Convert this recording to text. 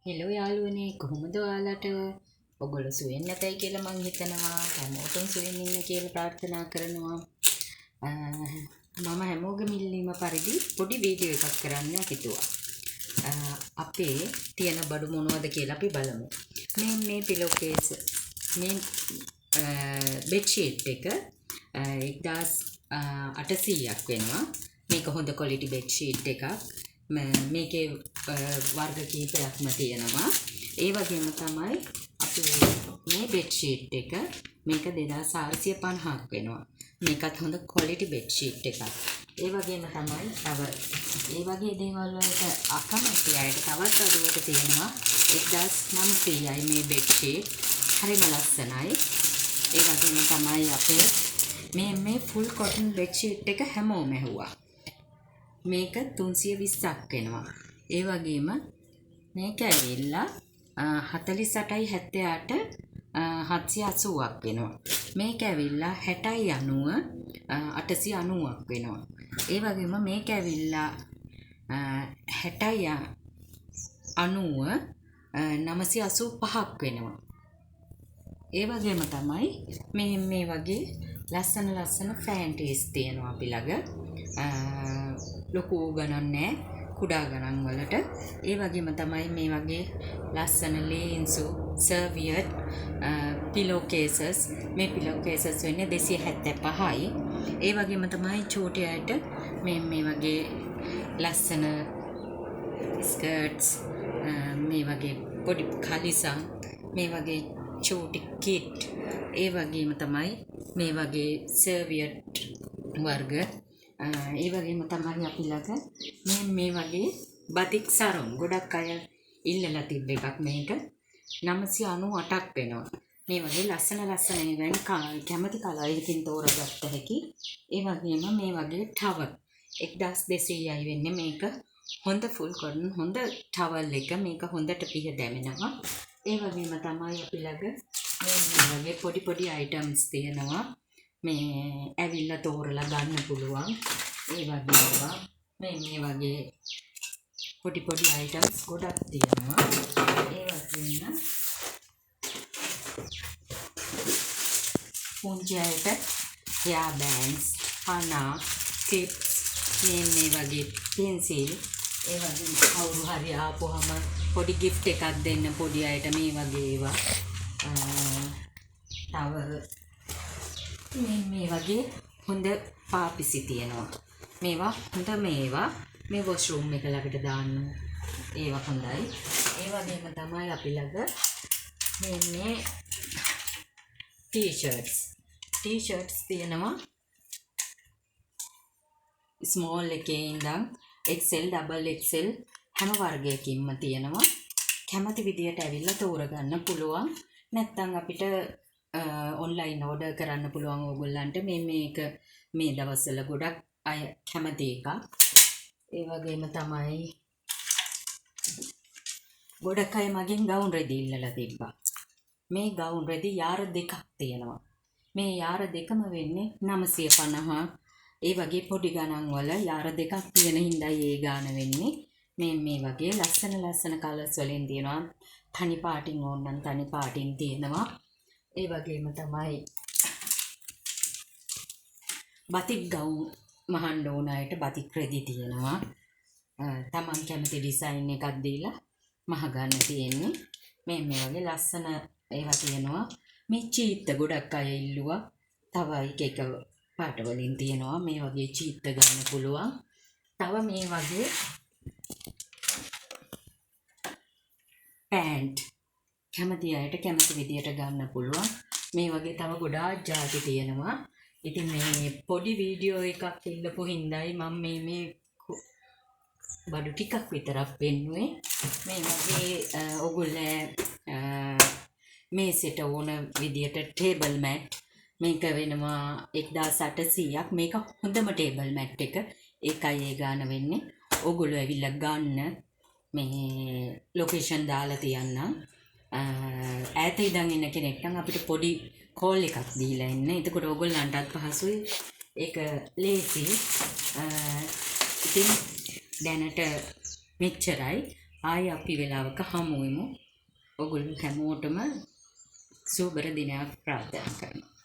Hello යාළුවනේ කොහොමද ඔයාලට ඔයගොල්ලෝ සුවෙන් නැතයි කියලා මං හිතනවා හැමෝටම සුවෙන් ඉන්න කියලා ප්‍රාර්ථනා කරනවා මම හැමෝගෙම ඉල්ලීම පරිදි පොඩි වීඩියෝ එකක් කරන්න හිතුවා අපේ තියෙන බඩු මොනවද කියලා අපි බලමු මේ පිලෝ කේස් මේ බෙඩ් ෂීට් එක 1800ක් වෙනවා මේක හොඳ ක්වොලිටි බෙඩ් ෂීට් එකක් මේකේ වර්ග කීපයක්ම තියෙනවා ඒ වගේම තමයි අපි මේ බෙඩ් ෂීට් එක මේක 2450ක් වෙනවා මේකත් හොඳ ක්වොලිටි බෙඩ් ෂීට් එකක් ඒ වගේම තමයි තව ඒ වගේ දේවල් වලට අකමැති අයට තවත් අඩුවට තියෙනවා 1900යි මේ බෙඩ් ෂීට් හරිම ලස්සනයි ඒ වගේම තමයි අපේ මේ ෆුල් කොටන් බෙඩ් ෂීට් එක හැමෝම ඇහුවා මේක 320ක් වෙනවා. ඒ වගේම මේක ඇවිල්ලා 48යි 78 780ක් වෙනවා. මේක ඇවිල්ලා 60යි 90 890ක් වෙනවා. ඒ වගේම මේක ඇවිල්ලා 60යි 90 985ක් වෙනවා. ඒ වගේම තමයි මේ වගේ ලස්සන ෆැන්ටීස් තියෙනවා අපි ළඟ. ලොකු ගණන් නෑ කුඩා ගණන් වලට ඒ වගේම තමයි මේ වගේ ලස්සන ලේන්සු සර්වියට් පිලෝ කේසස් මේ පිලෝ කේසස් වෙන්නේ 275යි ඒ වගේම තමයි චූටි අයට මේ වගේ ලස්සන ස්කර්ට්ස් මේ වගේ පොඩි කලිසම් මේ වගේ චූටි කිට් ඒ වගේම තමයි මේ වගේ සර්වියට් වර්ග ඒ වගේම තමයි අපි ළඟ මේ වගේ බතික් සරම් ගොඩක් අය ඉල්ලලා තිබ්බ එකක් මේක 998ක් වෙනවා මේ වගේ ලස්සන වෙන කැමති කලරයකින් තෝරගත්ත හැකි ඒ වගේම මේ වගේ ටවල් 1200යි වෙන්නේ මේක හොඳ ෆුල් කොටන් හොඳ ටවල් එක මේක හොඳට පිහ දැමෙනවා ඒ වගේම තමයි අපි ළඟ මේ වගේ පොඩි අයිටම්ස් තියෙනවා මේ ඇවිල්ලා තෝරලා ගන්න පුළුවන් ඒ වගේම මේ වගේ පොඩි අයිටම්ස් ගොඩක් තියෙනවා ඒ වගේම පුංචි අයට hair bands හනා ටිප්ස් මේ වගේ පෙන්සිල් ඒ වගේම කවුරු හරි ආපුවම පොඩි gift එකක් දෙන්න පොඩි අයට මේ වගේ ඒවා තව මේ වගේ හොඳ පාපිසි තියෙනවා මේවා හොඳ මේ වොෂරූම් එක ළඟට දාන්න ඒවා හොඳයි ඒ වගේම තමයි අපි ළඟ මේ ටී-ෂර්ට්ස් තියෙනවා ස්මෝල් එකේ ඉඳන් XL double XL හැම වර්ගයකින්ම තියෙනවා කැමති විදියට ඇවිල්ලා තෝරගන්න පුළුවන් නැත්නම් අපිට ඔන්ලයින් ඕඩර් කරන්න පුළුවන් ඕගොල්ලන්ට මේක මේ දවස්වල ගොඩක් අය කැමති එකක් ඒ වගේම තමයි ගොඩක් අය මගෙන් ගවුන් රෙදි ඉල්ලලා තිබ්බා මේ ගවුන් රෙදි යාර දෙකක් තියෙනවා මේ යාර දෙකම වෙන්නේ 950 ඒ වගේ පොඩි ගණන් වල යාර දෙකක් තියෙන හින්දායි ඒ ගාන වෙන්නේ මේ වගේ ලස්සන කලර්ස් වලින් තියෙනවා තනි පාටින් ඕන නම් තනි පාටින් තියෙනවා ඒ වගේම තමයි බතික් ගවුන් මහන්න ඕන අයට බතික් රෙදි තියෙනවා තමන් කැමති ඩිසයින් එකක් දීලා මහ ගන්න තියෙන්නේ මේ වගේ ලස්සන ඒවා තියෙනවා මේ චීත්ත ගොඩක් අය ඉල්ලුවා තව එක පාට වලින් තියෙනවා මේ වගේ චීත්ත ගන්න පුළුවන් තව මේ වගේ පැන්ට් කැමති අයට කැමති විදියට ගන්න පුළුවන් මේ වගේ තව ගොඩාක් ಜಾති තියෙනවා ඉතින් මේ පොඩි වීඩියෝ එකක් ඉල්ලපු හින්දායි මම මේ බඩු ටිකක් විතරක් පෙන්නුවේ මේ වගේ ඔයගොල්ලෝ මේසෙට ඕන විදියට ටේබල් මැට් මේක වෙනවා 1800ක් මේක හොඳම ටේබල් මැට් එක ඒකයි ඒ ගාන වෙන්නේ ඔයගොල්ලෝ ඇවිල්ලා ගන්න මේ ලොකේෂන් දාලා තියන්නම් ඈත ඉඳන් ඉන්න කෙනෙක් නම් අපිට පොඩි කෝල් එකක් දීලා ඉන්න. එතකොට ඕගොල්ලන්ටත් පහසුයි. ඒක ලේසි. ඉතින් දැනට මෙච්චරයි. ආයෙ අපි වෙලාවක හමු වෙමු. ඔගොල්ලෝ හැමෝටම සුබර දිනයක් ප්‍රාර්ථනා කරනවා.